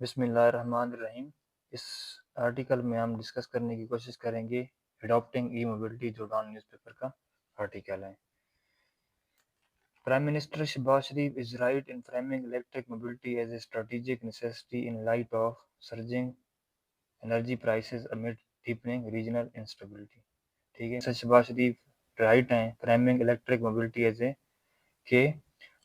बिस्मिल्लाहिर्रहमानिर्रहीम। इस आर्टिकल में हम डिस्कस करने की कोशिश करेंगे अडॉप्टिंग ई मोबिलिटी, जो डॉन न्यूज़पेपर का आर्टिकल है। Prime minister Shahbaz Sharif is right in framing electric mobility as a strategic necessity in light of surging energy prices amid deepening regional instability. ठीक है, शहबाज शरीफ राइट हैं framing electric mobility as a के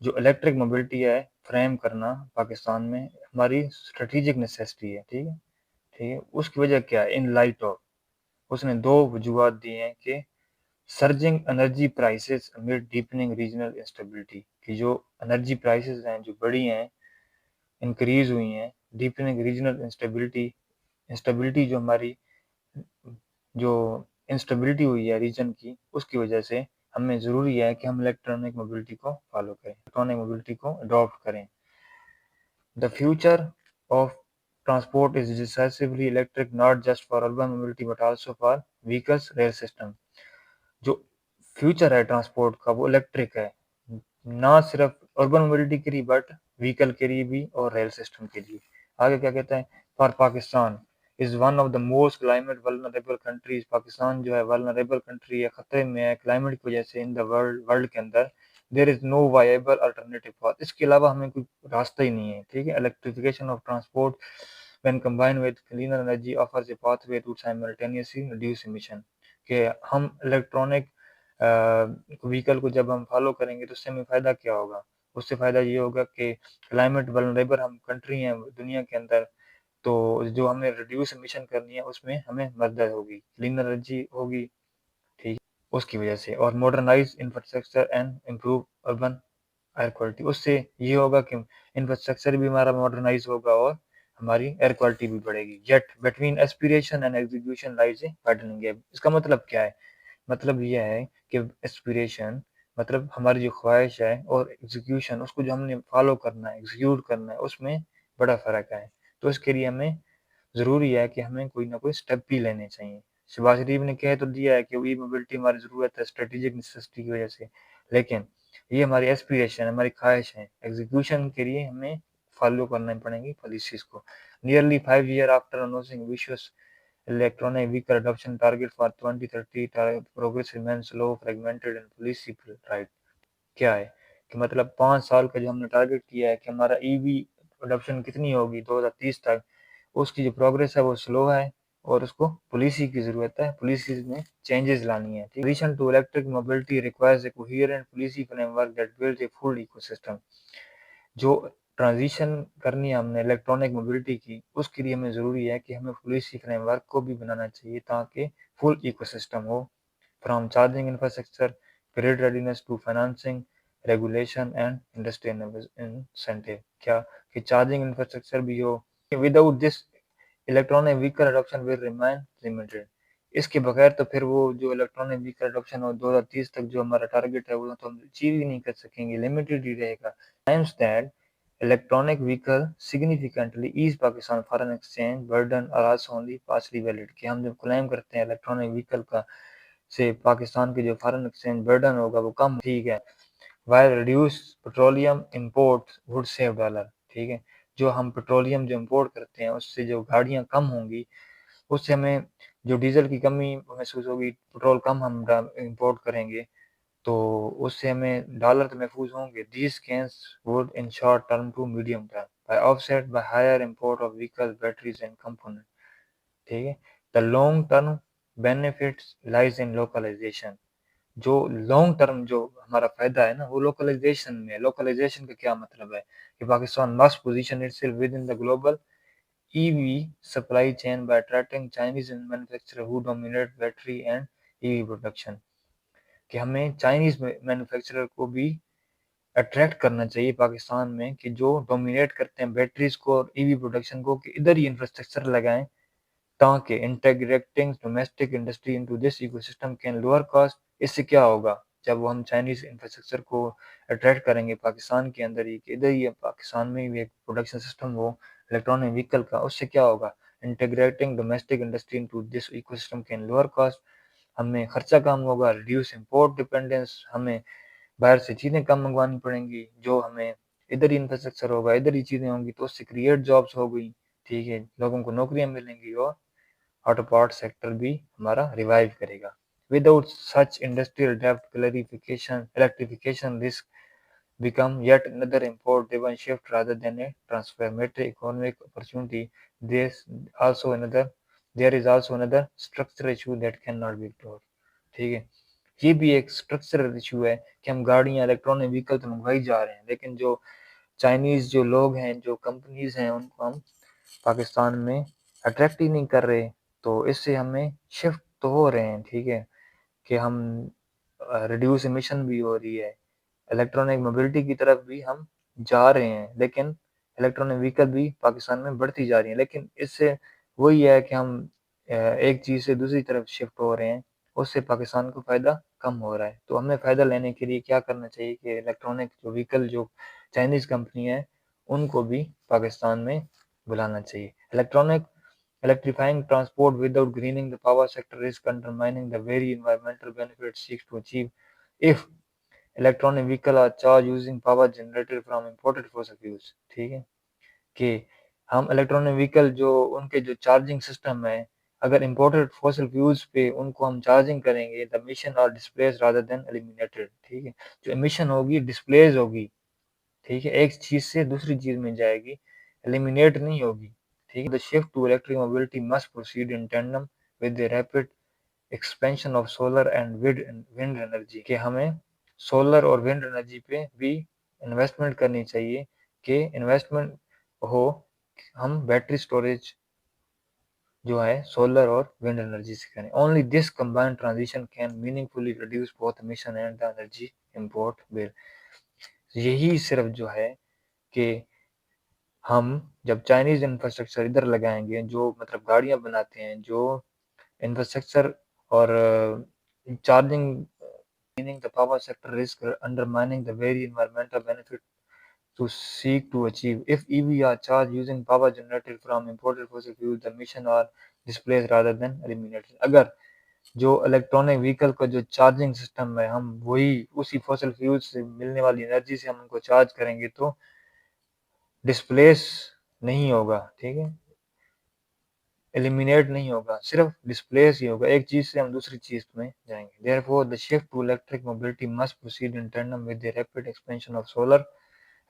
जो electric mobility है frame करना पाकिस्तान में हमारी strategic necessity है। ठीक है, उसकी वजह क्या है? इन लाइट ऑफ, उसने दो वजूहत दिए हैं कि surging energy prices amid deepening regional instability, कि जो एनर्जी प्राइसेस हैं जो बढ़ी हैं, इंक्रीज हुई हैं, डीपनिंग रीजनल इंस्टेबिलिटी, इंस्टेबिलिटी जो हमारी जो इंस्टेबिलिटी हुई है रीजन की, उसकी वजह से हमें ज़रूरी है कि हम इलेक्ट्रॉनिक मोबिलिटी को फॉलो करें, इलेक्ट्रॉनिक मोबिलिटी को अडॉप्ट करें। The future of transport is decisively electric, not just for urban mobility but also for vehicles rail system। जो फ्यूचर है ट्रांसपोर्ट का वो इलेक्ट्रिक है, ना सिर्फ अर्बन मोबिलिटी के लिए बट व्हीकल के लिए भी और रेल सिस्टम के लिए। आगे क्या कहता है? For Pakistan is one of the most climate vulnerable countries. Pakistan जो है वल्नरेबल कंट्री है, खतरे में है क्लाइमेट की वजह से इन द वर्ल्ड के अंदर। There is no viable alternative path, इसके अलावा हमें कोई रास्ता ही नहीं है। ठीक है, electrification of transport when combined with cleaner energy offers a pathway to simultaneously reduce emission। कि हम इलेक्ट्रॉनिक व्हीकल को जब हम फॉलो करेंगे तो उससे हमें फ़ायदा क्या होगा? उससे फ़ायदा ये होगा कि क्लाइमेट वल्नरेबल हम कंट्री हैं दुनिया के अंदर, तो जो हमें रिड्यूस एमिशन करनी है उसमें हमें मदद होगी, क्लीन एनर्जी होगी। ठीक है, उसकी वजह से, और modernise infrastructure and improve urban air quality, उससे ये होगा कि इंफ्रास्ट्रक्चर भी हमारा मॉडर्नाइज होगा और हमारी एयर क्वालिटी भी बढ़ेगी। Yet between aspiration and execution lies A widening gap. इसका मतलब क्या है? मतलब यह है कि एस्पिरेशन मतलब हमारी जो ख्वाहिश है और एग्जीक्यूशन, उसको जो हमने फॉलो करना है, एग्जीक्यूट करना है, उसमें बड़ा फ़र्क है। तो इसके लिए हमें ज़रूरी है कि हमें कोई ना कोई स्टेप भी लेने चाहिए। शहबाज शरीफ ने कह तो दिया है कि ई मोबिलिटी हमारी ज़रूरत है स्ट्रेटेजिक नेसेसिटी की वजह से, लेकिन ये हमारी एस्पिरेशन है, हमारी ख्वाहिश है। एग्जीक्यूशन के लिए हमें फॉलो करनी पड़ेंगी पॉलिसीज़ को। Nearly 5 year after announcing vicious electronic vehicle adoption target for 2030, progress remains slow, fragmented and policy right। क्या है कि मतलब 5 साल का जो हमने टारगेट किया है कि हमारा ईवी अडॉप्शन कितनी होगी 2030 तक, उसकी जो प्रोग्रेस है वो स्लो है और उसको पॉलिसी की ज़रूरत है, पॉलिसीज में चेंजेस लानी है। Transition to electric mobility requires a coherent policy framework that builds a full ecosystem. जो ट्रांजिशन करनी है हमने इलेक्ट्रॉनिक मोबिलिटी की, उसके लिए हमें ज़रूरी है कि हमें पॉलिसी फ्रेमवर्क को भी बनाना चाहिए ताकि फुल इकोसिस्टम हो, from charging infrastructure, grid readiness to financing, regulation and industrial incentive. क्या कि चार्जिंग इंफ्रास्ट्रक्चर भी हो। Without this electronic vehicle adoption will remain limited. इसके बगैर तो फिर वो जो इलेक्ट्रॉनिक व्हीकल अडॉप्शन और 2030 तक जो हमारा टारगेट है वो तो हम अचीव ही नहीं कर सकेंगे, लिमिटेड ही रहेगा। Times that electronic vehicle significantly ease Pakistan foreign exchange burden are also only partially valid. कि हम जब क्लेम करते हैं इलेक्ट्रॉनिक व्हीकल का से पाकिस्तान के जो फॉरेन एक्सचेंज बर्डन होगा वो कम, ठीक है, while reduce petroleum import would save dollar. ठीक है, जो हम पेट्रोलियम जो इंपोर्ट करते हैं उससे जो गाड़ियां कम होंगी, उससे हमें जो डीजल की कमी महसूस होगी, पेट्रोल कम हम इंपोर्ट करेंगे तो उससे हमें डॉलर तो महफूज होंगे। These gains would in short term to medium term by offset by higher import of vehicle batteries and component. ठीक है, the long term benefits lies in localisation. जो लॉन्ग टर्म जो हमारा फायदा है ना वो लोकलाइजेशन में। लोकलाइजेशन का क्या मतलब है? कि Pakistan must position itself with in the global EV supply chain by attracting Chinese manufacturer who dominate battery and EV production. कि हमें चाइनीज मैन्युफैक्चरर को भी अट्रैक्ट करना चाहिए पाकिस्तान में, कि जो डोमिनेट करते हैं बैटरीज को और ईवी प्रोडक्शन को, कि इधर ही इंफ्रास्ट्रक्चर लगाएं ताकि integrating domestic industry into this ecosystem can lower cost. इससे क्या होगा? जब हम चाइनीज इंफ्रास्ट्रक्चर को अट्रैक्ट करेंगे पाकिस्तान के अंदर ही, कि इधर ही पाकिस्तान में भी एक प्रोडक्शन सिस्टम हो इलेक्ट्रॉनिक व्हीकल का, उससे क्या होगा? Integrating domestic industry into this ecosystem can lower cost, हमें खर्चा कम होगा, रिड्यूस इंपोर्ट डिपेंडेंस, हमें बाहर से चीज़ें कम मंगवानी पड़ेंगी, जो हमें इधर ही इंफ्रास्ट्रक्चर होगा, इधर ही चीज़ें होंगी तो उससे क्रिएट जॉब्स हो गई। ठीक है, लोगों को नौकरियां मिलेंगी और ऑटो पार्ट सेक्टर भी हमारा रिवाइव करेगा। Without such industrial depth clarification electrification risk become yet another import-driven shift rather than a transformative economic opportunity. There's also another there is also another structural issue that cannot be ignored. ठीक है, ये भी एक structural issue है कि हम गाड़ियां electronic vehicle तो मंगवाई जा रहे हैं, लेकिन जो चाइनीज जो लोग हैं, जो कंपनीज हैं, उनको हम पाकिस्तान में अट्रैक्ट ही नहीं कर रहे। तो इससे हमें शिफ्ट तो हो रहे हैं, ठीक है, कि हम रिड्यूस एमिशन भी हो रही है, इलेक्ट्रॉनिक मोबिलिटी की तरफ भी हम जा रहे हैं, लेकिन इलेक्ट्रॉनिक व्हीकल भी पाकिस्तान में बढ़ती जा रही है। लेकिन इससे वही है कि हम एक चीज़ से दूसरी तरफ शिफ्ट हो रहे हैं, उससे पाकिस्तान को फ़ायदा कम हो रहा है। तो हमें फ़ायदा लेने के लिए क्या करना चाहिए कि इलेक्ट्रॉनिक जो व्हीकल जो चाइनीज़ कंपनी है, उनको भी पाकिस्तान में बुलाना चाहिए। Electrifying transport without greening the power sector risks undermining the very environmental benefits seeks to achieve if electronic vehicle are charged using power generated from imported fossil fuels। ठीक है, कि हम इलेक्ट्रॉनिक व्हीकल जो उनके जो चार्जिंग सिस्टम है, अगर imported fossil fuels पे उनको हम चार्जिंग करेंगे, the emission are displaced rather than eliminated. ठीक है, जो एमिशन होगी डिस्प्लेस होगी, ठीक है, एक चीज से दूसरी चीज में जाएगी, एलिमिनेट नहीं होगी। ठीक है, the shift to electric mobility must proceed in tandem with the rapid expansion of solar and wind energy, कि हमें सोलर और विंड एनर्जी पे भी इन्वेस्टमेंट करनी चाहिए, कि इन्वेस्टमेंट हो, हम बैटरी स्टोरेज जो है सोलर और विंड एनर्जी से करें। Only this combined transition can meaningfully reduce both emission and the energy import bill. यही सिर्फ जो है कि हम जब चाइनीज इंफ्रास्ट्रक्चर इधर लगाएंगे, जो मतलब गाड़ियां बनाते हैं, जो इंफ्रास्ट्रक्चर और charging the power sector risk undermining the very environmental benefit to seek to achieve. If EV are charged using power generated from imported fossil fuels, the emission are displaced rather than eliminated। अगर जो electronic vehicle का जो charging system है, हम वही उसी fossil fuel से मिलने वाली एनर्जी से हम उनको चार्ज करेंगे, तो डिस्प्लेस नहीं होगा, ठीक है, एलिमिनेट नहीं होगा, सिर्फ डिस्प्लेस ही होगा, एक चीज से हम दूसरी चीज में जाएंगे। Therefore, the shift to electric mobility must proceed in tandem with the rapid expansion of solar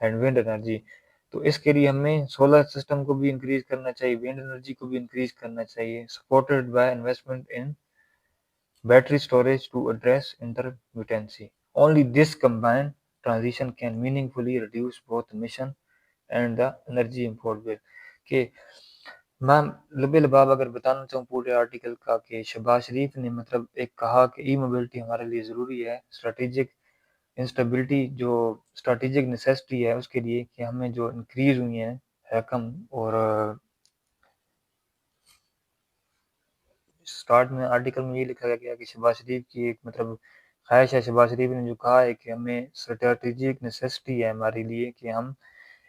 and wind energy। तो इसके लिए हमें सोलर सिस्टम को भी इंक्रीज करना चाहिए, विंड एनर्जी को भी इंक्रीज करना चाहिए, supported by investment in battery storage to address intermittency। Only this combined transition can meaningfully reduce both emission and the energy import bill। कि मैम लबे लबाब अगर बताना चाहूँ पूरे आर्टिकल का, कि शहबाज शरीफ ने मतलब एक कहा कि ई मोबिलिटी हमारे लिए ज़रूरी है, स्ट्रेटेजिक इंस्टेबिलिटी जो स्ट्रेटेजिक नेसेसिटी है उसके लिए, कि हमें जो इंक्रीज हुई है रकम, और स्टार्ट में आर्टिकल में ये लिखा गया कि शहबाज शरीफ की एक मतलब ख्वाहिश है, शहबाज शरीफ ने जो कहा है कि हमें स्ट्रेटेजिक नेसेसिटी है हमारे लिए कि हम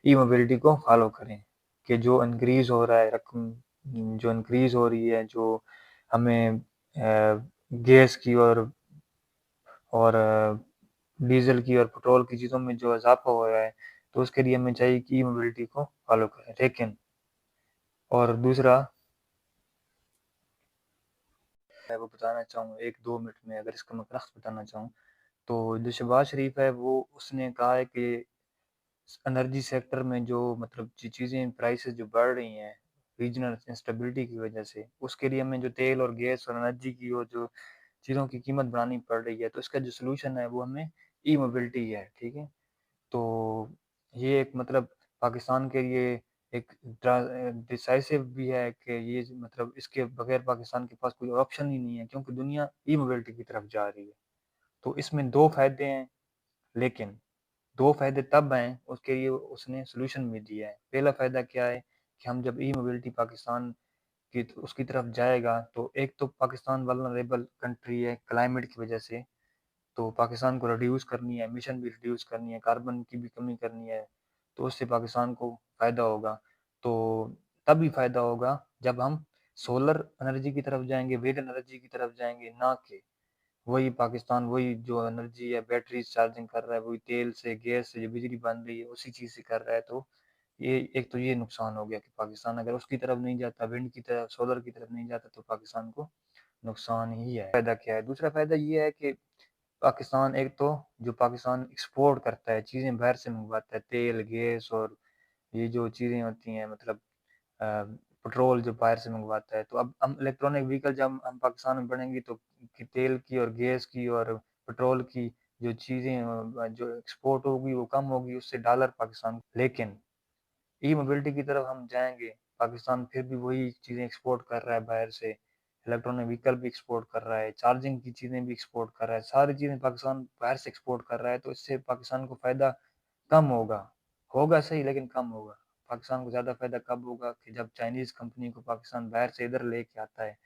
ई मोबिलिटी को फॉलो करें, कि जो इंक्रीज हो रहा है रकम, जो इंक्रीज हो रही है, जो हमें गैस की और डीजल की और पेट्रोल की चीज़ों में जो इजाफा हो रहा है, तो उसके लिए हमें चाहिए कि ई मोबिलिटी को फॉलो करें। लेकिन और दूसरा मैं वो बताना चाहूँ 1-2 मिनट में, अगर इसका मैं क्रक्स बताना चाहूँ, तो जो शहबाज शरीफ है वो उसने कहा है कि एनर्जी सेक्टर में जो मतलब चीज़ें प्राइसेस जो बढ़ रही हैं रीजनल इंस्टेबिलिटी की वजह से, उसके लिए हमें जो तेल और गैस और एनर्जी की और जो चीज़ों की कीमत बढ़ानी पड़ रही है, तो इसका जो सोल्यूशन है वो हमें ई मोबिलिटी है। ठीक है, तो ये एक मतलब पाकिस्तान के लिए एक डिसाइसिव भी है कि ये मतलब इसके बगैर पाकिस्तान के पास कोई ऑप्शन ही नहीं है, क्योंकि दुनिया ई मोबिलिटी की तरफ जा रही है। तो इसमें दो फायदे हैं, लेकिन दो फायदे तब हैं उसके लिए उसने सोल्यूशन भी दिया है। पहला फायदा क्या है कि हम जब ई मोबिलिटी पाकिस्तान की उसकी तरफ जाएगा, तो एक तो पाकिस्तान वल्नरेबल कंट्री है क्लाइमेट की वजह से, तो पाकिस्तान को रिड्यूस करनी है, एमिशन भी रिड्यूस करनी है, कार्बन की भी कमी करनी है, तो उससे पाकिस्तान को फ़ायदा होगा। तो तभी फ़ायदा होगा जब हम सोलर एनर्जी की तरफ जाएंगे, विंड एनर्जी की तरफ जाएंगे, ना कि वही पाकिस्तान वही जो एनर्जी है बैटरी चार्जिंग कर रहा है, वही तेल से गैस से जो बिजली बन रही है उसी चीज़ से कर रहा है, तो ये एक तो ये नुकसान हो गया कि पाकिस्तान अगर उसकी तरफ नहीं जाता, विंड की तरफ, सोलर की तरफ नहीं जाता, तो पाकिस्तान को नुकसान ही है। फ़ायदा क्या है? दूसरा फ़ायदा ये है कि पाकिस्तान, एक तो जो पाकिस्तान एक्सपोर्ट करता है, चीज़ें बाहर से मंगवाता है, तेल, गैस और ये जो चीज़ें होती हैं, मतलब अ, पेट्रोल जो बाहर से मंगवाता है। तो अब हम इलेक्ट्रॉनिक व्हीकल जब हम पाकिस्तान में बढ़ेंगी, तो कि तेल की और गैस की और पेट्रोल की जो चीज़ें जो एक्सपोर्ट होगी वो कम होगी, उससे डॉलर पाकिस्तान। लेकिन ई मोबिलिटी की तरफ हम जाएंगे, पाकिस्तान फिर भी वही चीज़ें एक्सपोर्ट कर रहा है बाहर से, इलेक्ट्रॉनिक व्हीकल भी एक्सपोर्ट कर रहा है, चार्जिंग की चीज़ें भी एक्सपोर्ट कर रहा है, सारी चीज़ें पाकिस्तान बाहर से एक्सपोर्ट कर रहा है। तो इससे पाकिस्तान को फ़ायदा कम होगा, होगा सही लेकिन कम होगा। पाकिस्तान को ज़्यादा फ़ायदा कब होगा कि जब चाइनीज़ कंपनी को पाकिस्तान बाहर से इधर लेके आता है,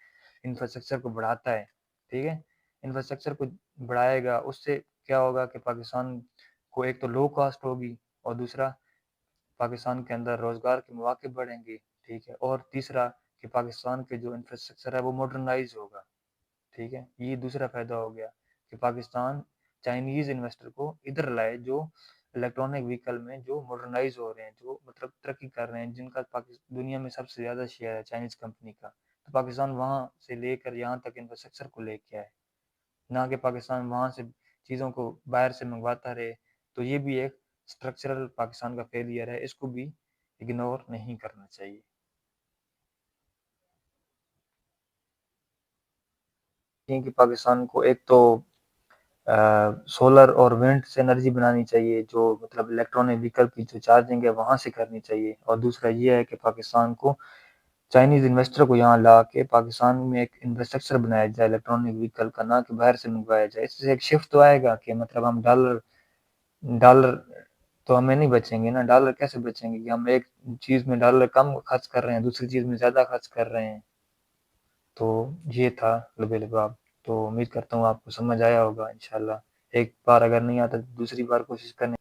इंफ्रास्ट्रक्चर को बढ़ाता है, ठीक है? इंफ्रास्ट्रक्चर को बढ़ाएगा, उससे क्या होगा कि पाकिस्तान को एक तो लो कॉस्ट होगी और दूसरा पाकिस्तान के अंदर रोज़गार के मौके बढ़ेंगे, ठीक है? और तीसरा कि पाकिस्तान के जो इंफ्रास्ट्रक्चर है वो मॉडर्नाइज़ होगा, ठीक है? ये दूसरा फ़ायदा हो गया कि पाकिस्तान चाइनीज़ इन्वेस्टर को इधर लाए, जो इलेक्ट्रॉनिक व्हीकल में जो मॉडर्नाइज़ हो रहे हैं, जो मतलब तरक्की कर रहे हैं, जिनका दुनिया में सबसे ज़्यादा शेयर है चाइनीज़ कंपनी का। तो पाकिस्तान वहाँ से लेकर यहाँ तक इंफ्रास्ट्रक्चर को लेके आए, ना कि पाकिस्तान वहाँ से चीज़ों को बाहर से मंगवाता रहे। तो ये भी एक स्ट्रक्चरल पाकिस्तान का फेलियर है, इसको भी इग्नोर नहीं करना चाहिए। क्योंकि पाकिस्तान को एक तो सोलर और विंड से एनर्जी बनानी चाहिए, जो मतलब इलेक्ट्रॉनिक व्हीकल की जो चार्जिंग है वहाँ से करनी चाहिए। और दूसरा ये है कि पाकिस्तान को चाइनीज़ इन्वेस्टर को यहाँ ला के पाकिस्तान में एक इंफ्रास्ट्रक्चर बनाया जाए इलेक्ट्रॉनिक व्हीकल का, ना कि बाहर से मंगवाया जाए। इससे एक शिफ्ट तो आएगा कि मतलब हम डॉलर डॉलर तो हमें नहीं बचेंगे ना, डॉलर कैसे बचेंगे कि हम एक चीज़ में डॉलर कम खर्च कर रहे हैं, दूसरी चीज़ में ज़्यादा खर्च कर रहे हैं। तो ये था लबे-लबाब। तो उम्मीद करता हूँ आपको समझ आया होगा इंशाल्लाह। एक बार अगर नहीं आता तो दूसरी बार कोशिश करने